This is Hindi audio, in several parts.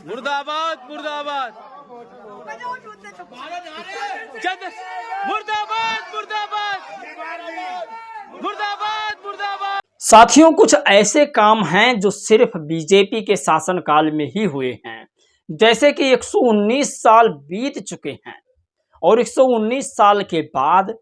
मुर्दाबाद मुर्दाबाद मुर्दाबाद मुर्दाबाद मुर्दाबाद मुर्दाबाद। साथियों, कुछ ऐसे काम हैं जो सिर्फ बीजेपी के शासनकाल में ही हुए हैं। जैसे कि 119 साल बीत चुके हैं और 119 साल के बाद,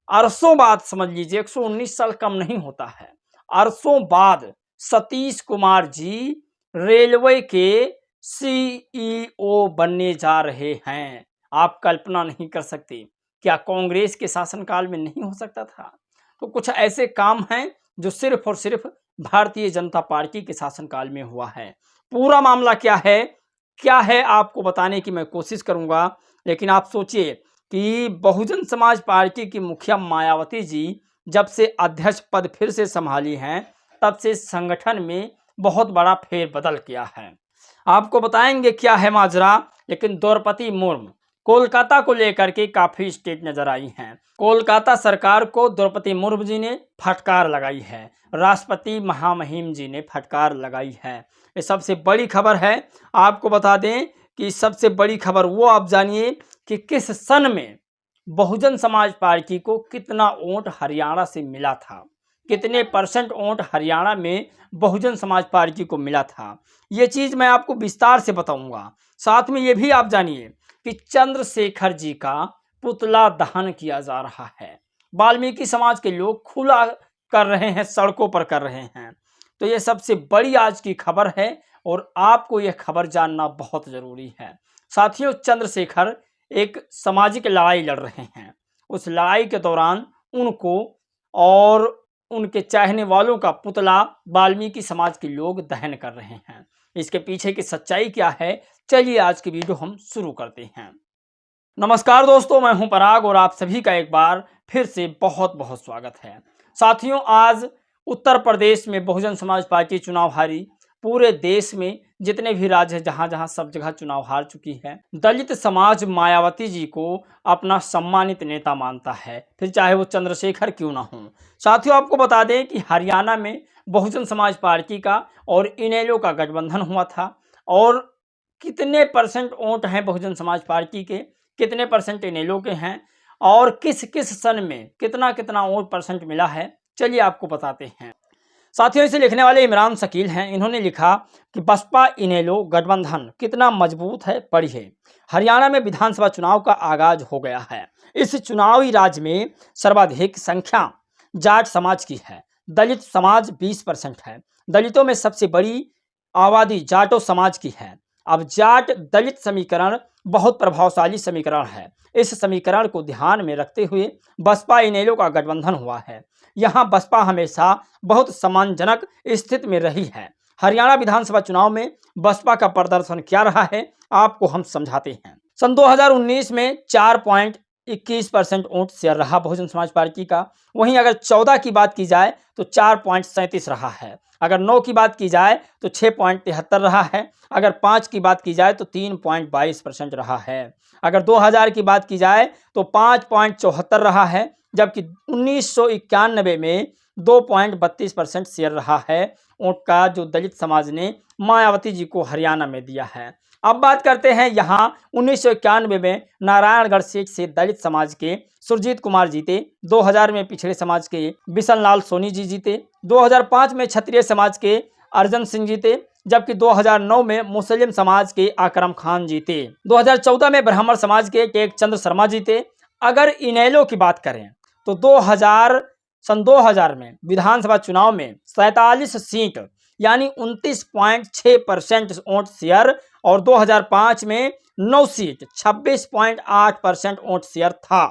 अरसों बाद, समझ लीजिए 119 साल कम नहीं होता है, अरसों बाद सतीश कुमार जी रेलवे के सीईओ बनने जा रहे हैं। आप कल्पना नहीं कर सकते, क्या कांग्रेस के शासनकाल में नहीं हो सकता था? तो कुछ ऐसे काम हैं जो सिर्फ और सिर्फ भारतीय जनता पार्टी के शासनकाल में हुआ है। पूरा मामला क्या है आपको बताने की मैं कोशिश करूंगा, लेकिन आप सोचिए कि बहुजन समाज पार्टी की मुखिया मायावती जी जब से अध्यक्ष पद फिर से संभाली हैं, तब से संगठन में बहुत बड़ा फेरबदल किया है। आपको बताएंगे क्या है माजरा। लेकिन द्रौपदी मुर्मू कोलकाता को लेकर के काफ़ी स्टेट नजर आई हैं। कोलकाता सरकार को द्रौपदी मुर्मू जी ने फटकार लगाई है, राष्ट्रपति महामहिम जी ने फटकार लगाई है। ये सबसे बड़ी खबर है। आपको बता दें कि सबसे बड़ी खबर वो आप जानिए कि किस सन में बहुजन समाज पार्टी को कितना वोट हरियाणा से मिला था, कितने परसेंट वोट हरियाणा में बहुजन समाज पार्टी को मिला था। ये चीज़ मैं आपको विस्तार से बताऊंगा। साथ में ये भी आप जानिए कि चंद्रशेखर जी का पुतला दहन किया जा रहा है। वाल्मीकि समाज के लोग खुला कर रहे हैं, सड़कों पर कर रहे हैं। तो ये सबसे बड़ी आज की खबर है और आपको यह खबर जानना बहुत ज़रूरी है। साथियों, चंद्रशेखर एक सामाजिक लड़ाई लड़ रहे हैं। उस लड़ाई के दौरान उनको और उनके चाहने वालों का पुतला वाल्मीकि समाज के लोग दहन कर रहे हैं। इसके पीछे की सच्चाई क्या है, चलिए आज की वीडियो हम शुरू करते हैं। नमस्कार दोस्तों, मैं हूं पराग और आप सभी का एक बार फिर से बहुत बहुत स्वागत है। साथियों, आज उत्तर प्रदेश में बहुजन समाज पार्टी चुनाव हारी। पूरे देश में जितने भी राज्य हैं, जहां जहां सब जगह चुनाव हार चुकी है। दलित समाज मायावती जी को अपना सम्मानित नेता मानता है, फिर चाहे वो चंद्रशेखर क्यों ना हो। साथियों, आपको बता दें कि हरियाणा में बहुजन समाज पार्टी का और इनेलो का गठबंधन हुआ था। और कितने परसेंट वोट हैं बहुजन समाज पार्टी के, कितने परसेंट इनेलो के हैं और किस किस सन में कितना कितना वोट परसेंट मिला है, चलिए आपको बताते हैं। साथियों, इसे लिखने वाले इमरान शकील हैं। इन्होंने लिखा कि बसपा इनेलो गठबंधन कितना मजबूत है, पढ़िए। हरियाणा में विधानसभा चुनाव का आगाज हो गया है। इस चुनावी राज्य में सर्वाधिक संख्या जाट समाज की है। दलित समाज 20% है। दलितों में सबसे बड़ी आबादी जाटों समाज की है। अब जाट दलित समीकरण बहुत प्रभावशाली समीकरण है। इस समीकरण को ध्यान में रखते हुए बसपा इनेलो का गठबंधन हुआ है। यहाँ बसपा हमेशा बहुत सम्मानजनक स्थिति में रही है। हरियाणा विधानसभा चुनाव में बसपा का प्रदर्शन क्या रहा है, आपको हम समझाते हैं। सन 2019 में 4.21% वोट शेयर रहा बहुजन समाज पार्टी का। वहीं अगर 14 की बात की जाए तो 4.37 रहा है। अगर 9 की बात की जाए तो 6.73 रहा है। अगर 5 की बात की जाए तो 3.22% रहा है। अगर 2000 की बात की जाए तो 5.74 रहा है। जबकि 1991 में 2.32% शेयर रहा है वोट का, जो दलित समाज ने मायावती जी को हरियाणा में दिया है। अब बात करते हैं यहाँ 1991 में नारायणगढ़ सीट से दलित समाज के सुरजीत कुमार जीते। 2000 में पिछड़े समाज के बिशन लाल सोनी जी जीते। 2005 में क्षत्रिय समाज के अर्जन सिंह जीते। जबकि 2009 में मुस्लिम समाज के आकरम खान जीते। 2014 में ब्राह्मण समाज के टेक चंद्र शर्मा जीते। अगर इनेलो की बात करें तो सन 2000 में विधानसभा चुनाव में 47 सीट यानी 29.6% वोट शेयर और 2005 में 9 सीट 26.8% वोट शेयर था।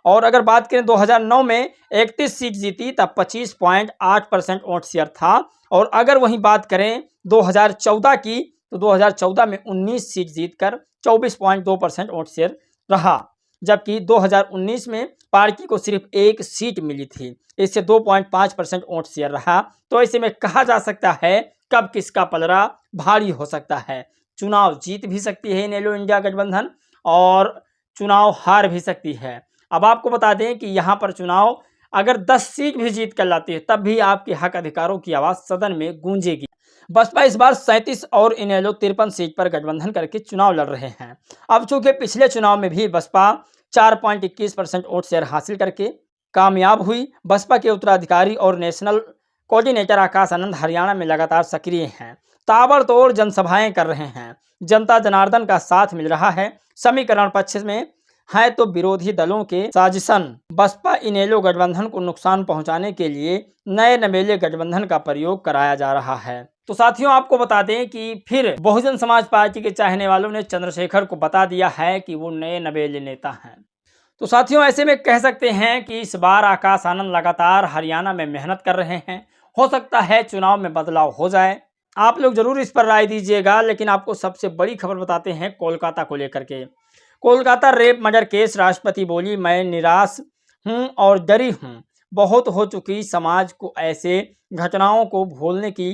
और अगर बात करें 2009 में 31 सीट जीती तब 25.8% वोट शेयर था। और अगर वहीं बात करें 2014 की तो 2014 में 19 सीट जीतकर 24.2% वोट शेयर रहा। जबकि 2019 में पार्टी को सिर्फ 1 सीट मिली थी, इससे 2.5% वोट शेयर रहा। तो ऐसे में कहा जा सकता है कब किसका पलड़ा भारी हो सकता है। चुनाव जीत भी सकती है इनेलो इंडिया गठबंधन और चुनाव हार भी सकती है। अब आपको बता दें कि यहाँ पर चुनाव अगर 10 सीट भी जीत कर लाती है तब भी आपके हक अधिकारों की आवाज़ सदन में गूंजेगी। बसपा इस बार 37 और इनेलो 53 सीट पर गठबंधन करके चुनाव लड़ रहे हैं। अब चूंकि पिछले चुनाव में भी बसपा 4.21% वोट शेयर हासिल करके कामयाब हुई, बसपा के उत्तराधिकारी और नेशनल कोऑर्डिनेटर आकाश आनंद हरियाणा में लगातार सक्रिय हैं, ताबड़तोड़ जनसभाएं कर रहे हैं, जनता जनार्दन का साथ मिल रहा है। समीकरण पक्ष में है तो विरोधी दलों के साजिशन बसपा इनेलो गठबंधन को नुकसान पहुंचाने के लिए नए नवेले गठबंधन का प्रयोग कराया जा रहा है। तो साथियों, आपको बता दें कि फिर बहुजन समाज पार्टी के चाहने वालों ने चंद्रशेखर को बता दिया है कि वो नए नवेले नेता हैं। तो साथियों, ऐसे में कह सकते हैं कि इस बार आकाश आनंद लगातार हरियाणा में मेहनत कर रहे हैं। हो सकता है चुनाव में बदलाव हो जाए। आप लोग जरूर इस पर राय दीजिएगा। लेकिन आपको सबसे बड़ी खबर बताते हैं कोलकाता को लेकर के। कोलकाता रेप मर्डर केस, राष्ट्रपति बोली मैं निराश हूं और डरी हूं, बहुत हो चुकी समाज को ऐसे घटनाओं को भूलने की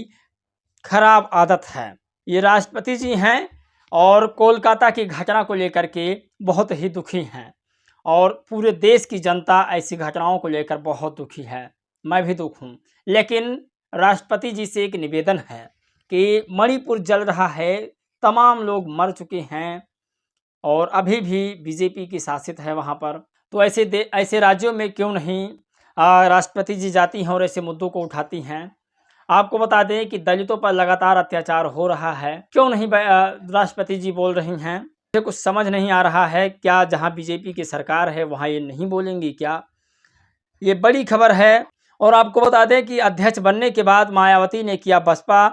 खराब आदत है। ये राष्ट्रपति जी हैं और कोलकाता की घटना को लेकर के बहुत ही दुखी हैं और पूरे देश की जनता ऐसी घटनाओं को लेकर बहुत दुखी है। मैं भी दुख हूँ। लेकिन राष्ट्रपति जी से एक निवेदन है कि मणिपुर जल रहा है, तमाम लोग मर चुके हैं और अभी भी बीजेपी की शासित है वहाँ पर। तो ऐसे राज्यों में क्यों नहीं राष्ट्रपति जी जाती हैं और ऐसे मुद्दों को उठाती हैं। आपको बता दें कि दलितों पर लगातार अत्याचार हो रहा है, क्यों नहीं राष्ट्रपति जी बोल रही हैं। मुझे कुछ समझ नहीं आ रहा है, क्या जहां बीजेपी की सरकार है वहां ये नहीं बोलेंगी क्या? ये बड़ी खबर है। और आपको बता दें कि अध्यक्ष बनने के बाद मायावती ने किया बसपा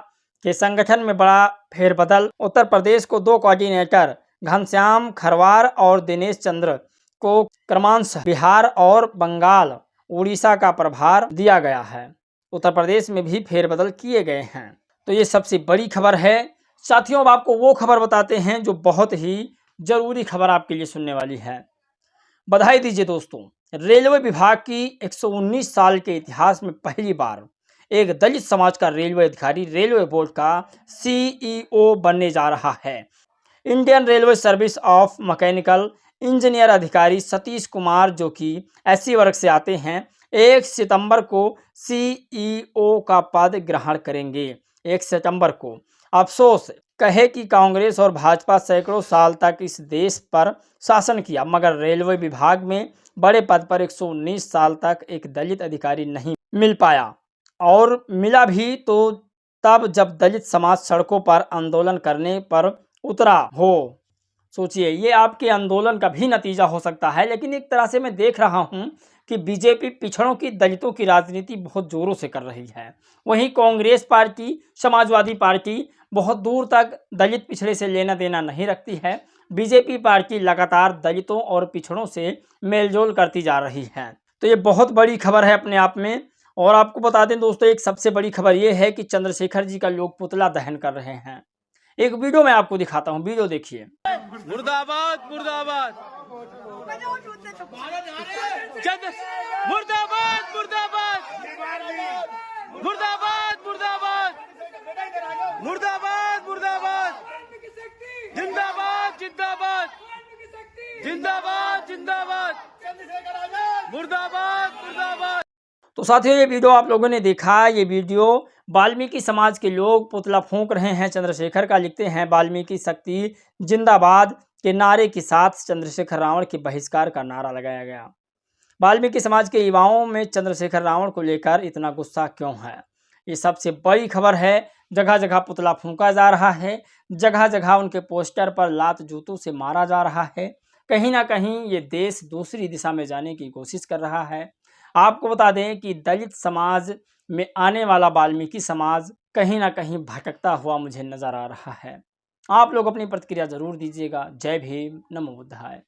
के संगठन में बड़ा फेरबदल। उत्तर प्रदेश को 2 कोऑर्डिनेटर घनश्याम खरवार और दिनेश चंद्र को क्रमशः बिहार और बंगाल उड़ीसा का प्रभार दिया गया है। उत्तर प्रदेश में भी फेरबदल किए गए हैं। तो ये सबसे बड़ी खबर है। साथियों, अब आपको वो खबर बताते हैं जो बहुत ही जरूरी खबर आपके लिए सुनने वाली है। बधाई दीजिए दोस्तों, रेलवे विभाग की 119 साल के इतिहास में पहली बार एक दलित समाज का रेलवे अधिकारी रेलवे बोर्ड का CEO बनने जा रहा है। Indian railway service of mechanical engineer अधिकारी सतीश कुमार, जो कि SC वर्ग से आते हैं, 1 सितंबर को CEO का पद ग्रहण करेंगे। 1 सितंबर को। अफसोस कहे कि कांग्रेस और भाजपा सैकड़ों साल तक इस देश पर शासन किया, मगर रेलवे विभाग में बड़े पद पर 119 साल तक एक दलित अधिकारी नहीं मिल पाया। और मिला भी तो तब जब दलित समाज सड़कों पर आंदोलन करने पर उतरा हो। सोचिए, ये आपके आंदोलन का भी नतीजा हो सकता है। लेकिन एक तरह से मैं देख रहा हूँ कि बीजेपी पिछड़ों की, दलितों की राजनीति बहुत जोरों से कर रही है। वहीं कांग्रेस पार्टी, समाजवादी पार्टी बहुत दूर तक दलित पिछड़े से लेना देना नहीं रखती है। बीजेपी पार्टी लगातार दलितों और पिछड़ों से मेलजोल करती जा रही है। तो ये बहुत बड़ी खबर है अपने आप में। और आपको बता दें दोस्तों, एक सबसे बड़ी खबर ये है कि चंद्रशेखर जी का लोग पुतला दहन कर रहे हैं। एक वीडियो मैं आपको दिखाता हूँ, वीडियो देखिए। मुर्दाबाद मुर्दाबाद मुर्दाबाद मुर्दाबाद मुर्दाबाद मुर्दाबाद मुर्दाबाद मुर्दाबाद जिंदाबाद जिंदाबाद जिंदाबाद जिंदाबाद मुर्दाबाद मुर्दाबाद। तो साथियों, ये वीडियो आप लोगों ने देखा। ये वीडियो वाल्मीकि समाज के लोग पुतला फूंक रहे हैं चंद्रशेखर का। लिखते हैं वाल्मीकि शक्ति जिंदाबाद के नारे के साथ चंद्रशेखर रावण के बहिष्कार का नारा लगाया गया। वाल्मीकि समाज के युवाओं में चंद्रशेखर रावण को लेकर इतना गुस्सा क्यों है, ये सबसे बड़ी खबर है। जगह जगह पुतला फूंका जा रहा है, जगह जगह उनके पोस्टर पर लात जूतों से मारा जा रहा है। कहीं ना कहीं ये देश दूसरी दिशा में जाने की कोशिश कर रहा है। आपको बता दें कि दलित समाज में आने वाला वाल्मीकि समाज कहीं ना कहीं भटकता हुआ मुझे नजर आ रहा है। आप लोग अपनी प्रतिक्रिया जरूर दीजिएगा। जय भीम, नमो बुद्धाय।